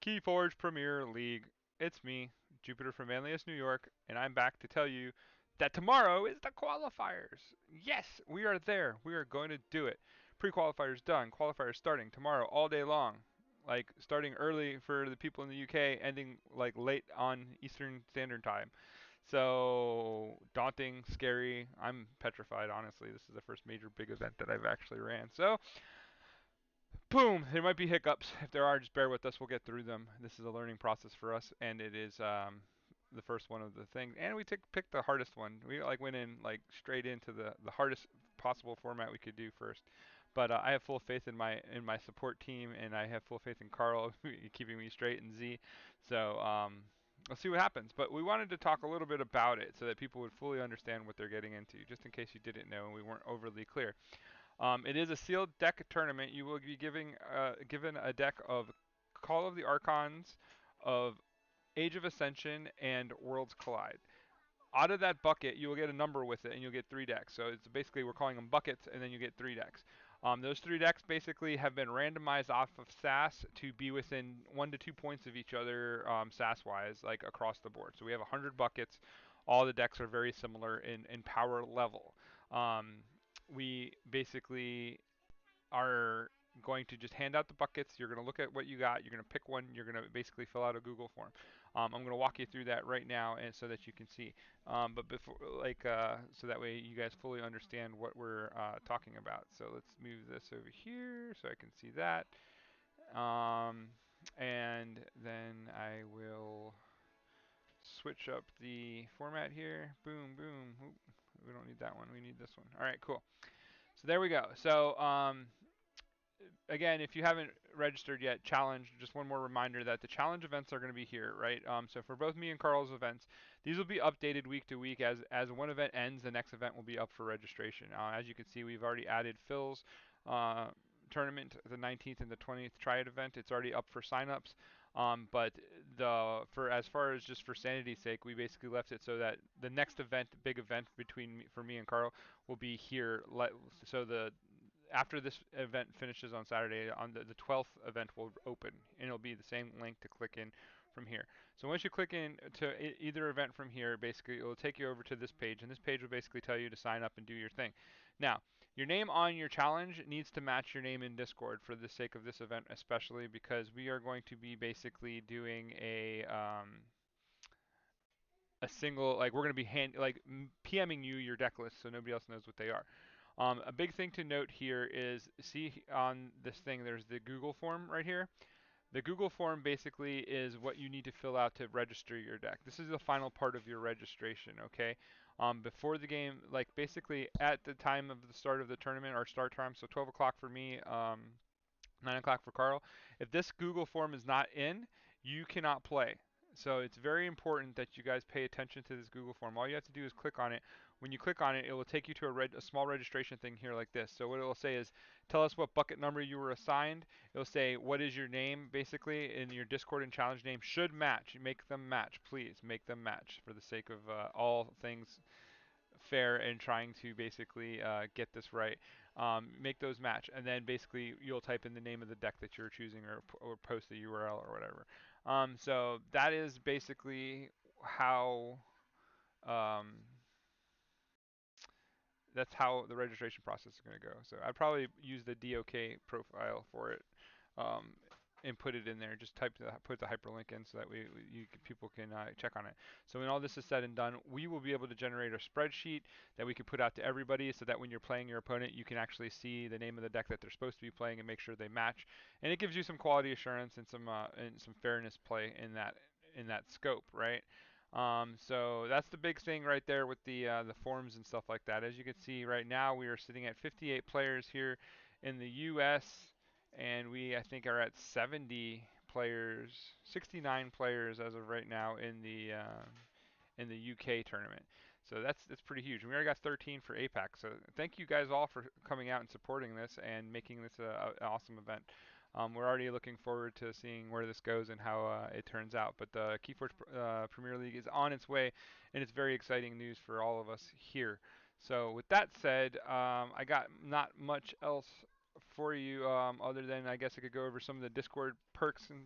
Keyforge Premier League. It's me, Jupiter from Manlius, New York, and I'm back to tell you that tomorrow is the qualifiers. Yes, we are there. We are going to do it. Pre-qualifiers done. Qualifiers starting tomorrow all day long. Like starting early for the people in the UK, ending like late on Eastern Standard Time. So daunting, scary. I'm petrified, honestly. This is the first major big event that I've actually ran. So boom, there might be hiccups. If there are, just bear with us. We'll get through them. This is a learning process for us, and it is the first one of the things. And we picked the hardest one. We like went in like straight into the hardest possible format we could do first. But I have full faith in my support team, and I have full faith in Carl keeping me straight and Z. So let's see what happens. But we wanted to talk a little bit about it so that people would fully understand what they're getting into, just in case you didn't know and we weren't overly clear. It is a sealed deck tournament. You will be given a deck of Call of the Archons, of Age of Ascension, and Worlds Collide. Out of that bucket, you will get a number with it, and you'll get 3 decks. So it's basically we're calling them buckets, and then you get 3 decks. Those 3 decks basically have been randomized off of SAS to be within 1 to 2 points of each other SAS-wise, like across the board. So we have 100 buckets. All the decks are very similar in power level. Um, we basically are going to just hand out the buckets. You're going to look at what you got. You're going to pick one. You're going to basically fill out a Google form. I'm going to walk you through that right now, and so that you can see. But before, so that way you guys fully understand what we're talking about. So let's move this over here so I can see that. Um, and then I will switch up the format here. Boom, boom. Oop, we don't need that one. We need this one. All right, cool. So there we go. So again, if you haven't registered yet, challenge, just one more reminder that the challenge events are going to be here, right? So for both me and Carl's events, these will be updated week to week. As one event ends, the next event will be up for registration. As you can see, we've already added Phil's uh, tournament, the 19th and the 20th Triad event. It's already up for signups. But for as far as just for sanity's sake, we basically left it so that the next event, big event for me and Carl, will be here. So the after this event finishes on Saturday, on the 12th event will open, and it'll be the same link to click in from here. So once you click in to either event from here, basically it will take you over to this page, and this page will basically tell you to sign up and do your thing. Now, your name on your challenge needs to match your name in Discord for the sake of this event, especially because we are going to be basically doing a single, like we're going to be PMing you your deck list so nobody else knows what they are. A big thing to note here is, see on this thing, there's the Google form right here. The Google form basically is what you need to fill out to register your deck. This is the final part of your registration, okay? Before the game, like basically at the time of the start of the tournament, or start time, so 12 o'clock for me, 9 o'clock for Carl. If this Google form is not in, you cannot play. So it's very important that you guys pay attention to this Google form. All you have to do is click on it. When you click on it, it will take you to a small registration thing here like this. So what it will say is, tell us what bucket number you were assigned. It'll say, what is your name, basically, and your Discord and challenge name should match. Make them match, please. Make them match for the sake of all things fair and trying to basically get this right. Make those match, and then basically you'll type in the name of the deck that you're choosing, or post the URL or whatever. So that is basically how um, that's how the registration process is going to go. So I'd probably use the DOK profile for it, um, and put it in there. Just put the hyperlink in so that people can check on it. So when all this is said and done, we will be able to generate a spreadsheet that we can put out to everybody, so that when you're playing your opponent, you can actually see the name of the deck that they're supposed to be playing and make sure they match. And it gives you some quality assurance and some fairness play in that scope, right? So that's the big thing right there with the forms and stuff like that. As you can see right now, we are sitting at 58 players here in the U.S., and we I think are at 70 players, 69 players as of right now in the UK tournament. So that's pretty huge. We already got 13 for APAC. So thank you guys all for coming out and supporting this and making this an awesome event. We're already looking forward to seeing where this goes and how it turns out. But the Keyforge Premier League is on its way, and it's very exciting news for all of us here. So with that said, I got not much else for you, other than I guess I could go over some of the Discord perks and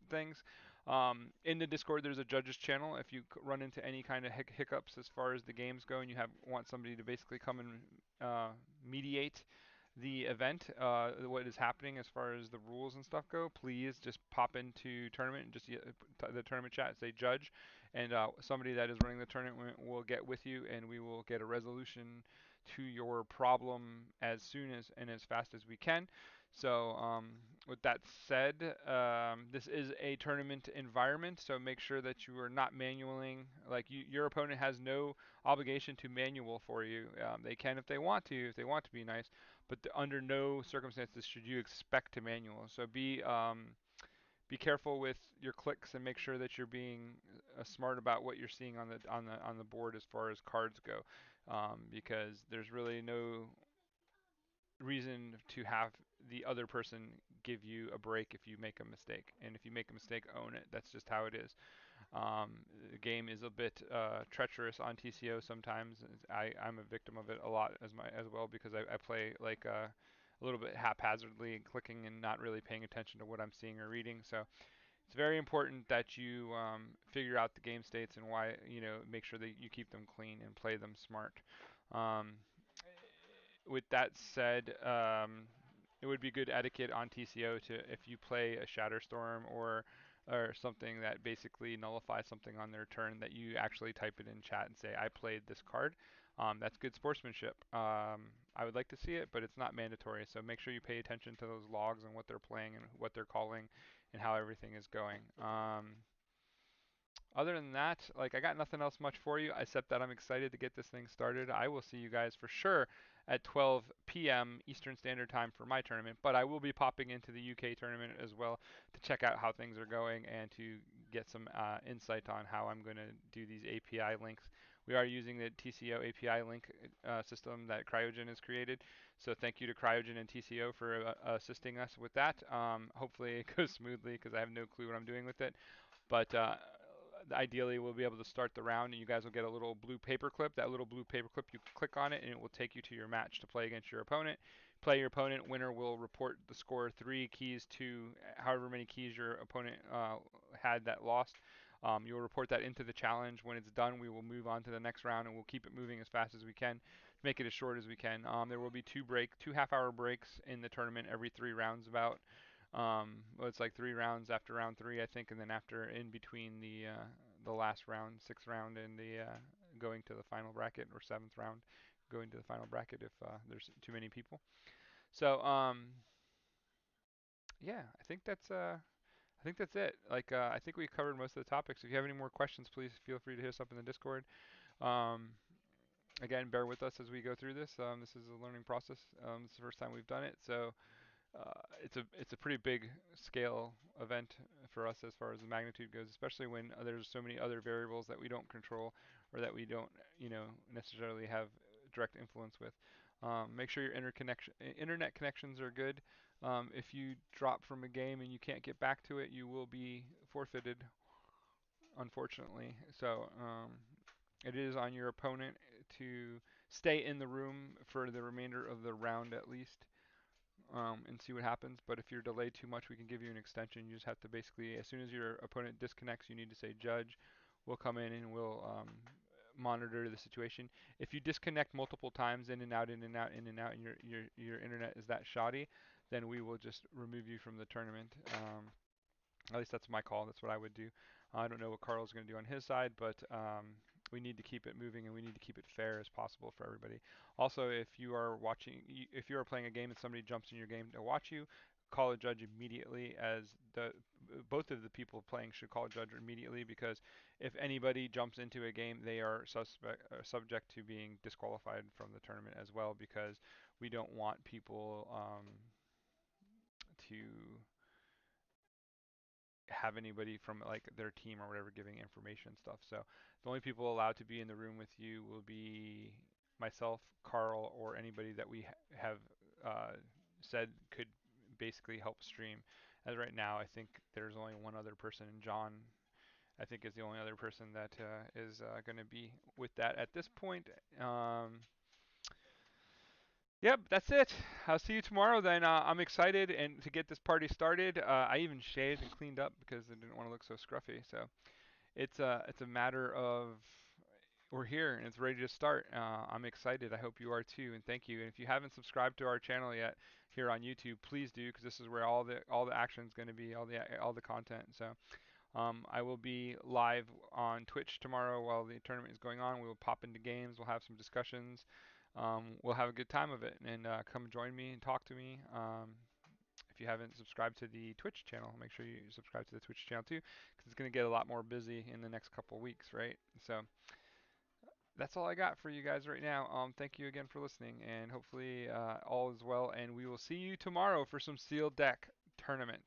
things. In the Discord, there's a judges channel. If you run into any kind of hiccups as far as the games go, and you have want somebody to basically come and mediate the event, what is happening as far as the rules and stuff go, please just pop into tournament and just the tournament chat, say judge, and somebody that is running the tournament will get with you, and we will get a resolution to your problem as soon as and as fast as we can. So, with that said, this is a tournament environment, so make sure that you are not manualing. Like your opponent has no obligation to manual for you. They can if they want to be nice, but under no circumstances should you expect to manual. So be careful with your clicks and make sure that you're being smart about what you're seeing on the board as far as cards go, because there's really no reason to have the other person give you a break if you make a mistake. And if you make a mistake, own it. That's just how it is. Um, the game is a bit treacherous on TCO sometimes. I'm a victim of it a lot as well because I play like a little bit haphazardly and clicking and not really paying attention to what I'm seeing or reading. So it's very important that you figure out the game states and why, make sure that you keep them clean and play them smart. Um, with that said, it would be good etiquette on TCO to if you play a Shatterstorm or something that basically nullifies something on their turn that you actually type it in chat and say I played this card. That's good sportsmanship. I would like to see it, but it's not mandatory. So make sure you pay attention to those logs and what they're playing and what they're calling and how everything is going. Other than that, like I got nothing else much for you except that I'm excited to get this thing started. I will see you guys for sure at 12 p.m. Eastern Standard Time for my tournament, but I will be popping into the UK tournament as well to check out how things are going and to get some insight on how I'm going to do these API links. We are using the TCO API link system that Cryogen has created, so thank you to Cryogen and TCO for assisting us with that. Hopefully it goes smoothly because I have no clue what I'm doing with it. But ideally, we'll be able to start the round, and you guys will get a little blue paper clip. That little blue paper clip, you click on it, and it will take you to your match to play against your opponent. Play your opponent. Winner will report the score 3 keys to however many keys your opponent had that lost. You'll report that into the challenge. When it's done, we will move on to the next round, and we'll keep it moving as fast as we can, make it as short as we can. There will be two half-hour breaks in the tournament every 3 rounds about. Well, it's like 3 rounds after round three, I think, and then after in between the last round, sixth round, and the going to the final bracket, or seventh round, going to the final bracket if there's too many people. So yeah, I think that's it. Like I think we covered most of the topics. If you have any more questions, please feel free to hit us up in the Discord. Um, Again, bear with us as we go through this. This is a learning process. It's the first time we've done it, so it's a pretty big scale event for us as far as the magnitude goes, especially when there's so many other variables that we don't control or that we don't, necessarily have direct influence with. Make sure your internet connections are good. If you drop from a game and you can't get back to it, you will be forfeited, unfortunately. So it is on your opponent to stay in the room for the remainder of the round at least, and see what happens. But if you're delayed too much, we can give you an extension. You just have to basically, as soon as your opponent disconnects, you need to say judge. We'll come in and we'll monitor the situation. If you disconnect multiple times, in and out, in and out, in and out, and your internet is that shoddy, then we will just remove you from the tournament. At least that's my call. That's what I would do. I don't know what Carl's going to do on his side, but we need to keep it moving and we need to keep it fair as possible for everybody. Also, if you are if you are playing a game and somebody jumps in your game to watch you, call a judge immediately. As both of the people playing should call a judge immediately, because if anybody jumps into a game, they are subject to being disqualified from the tournament as well, because we don't want people to have anybody from like their team or whatever giving information stuff. So the only people allowed to be in the room with you will be myself, Carl, or anybody that we have said could basically help stream. As right now, I think there's only one other person, and John, I think, is the only other person that is going to be with that at this point. Yep, that's it. I'll see you tomorrow then. I'm excited and to get this party started. I even shaved and cleaned up because I didn't want to look so scruffy. So it's a matter of we're here and it's ready to start. I'm excited. I hope you are too, and thank you. And if you haven't subscribed to our channel yet here on YouTube, please do because this is where all the action is going to be, all the content. So I will be live on Twitch tomorrow while the tournament is going on. We will pop into games. We'll have some discussions. We'll have a good time of it, and come join me and talk to me. If you haven't subscribed to the Twitch channel, make sure you subscribe to the Twitch channel too, because it's going to get a lot more busy in the next couple of weeks, right? So that's all I got for you guys right now. Thank you again for listening, and hopefully all is well. And we will see you tomorrow for some sealed deck tournament.